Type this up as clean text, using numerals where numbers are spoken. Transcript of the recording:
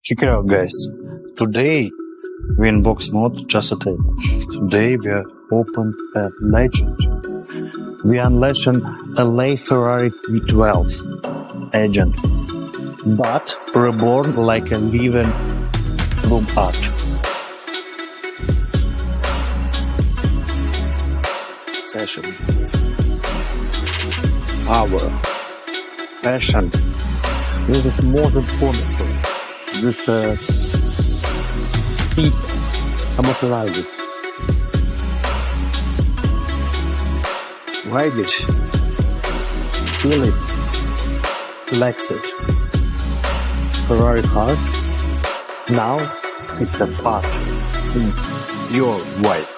Check it out, guys. Today we unbox not just a tape. Today we are open a legend. We unleashing a late Ferrari V8 agent, but reborn like a living room art. Session, power, passion. This is most important. This heat, amortizing. Ride it, feel it, flex it. Ferrari heart. Now it's a part in your wife.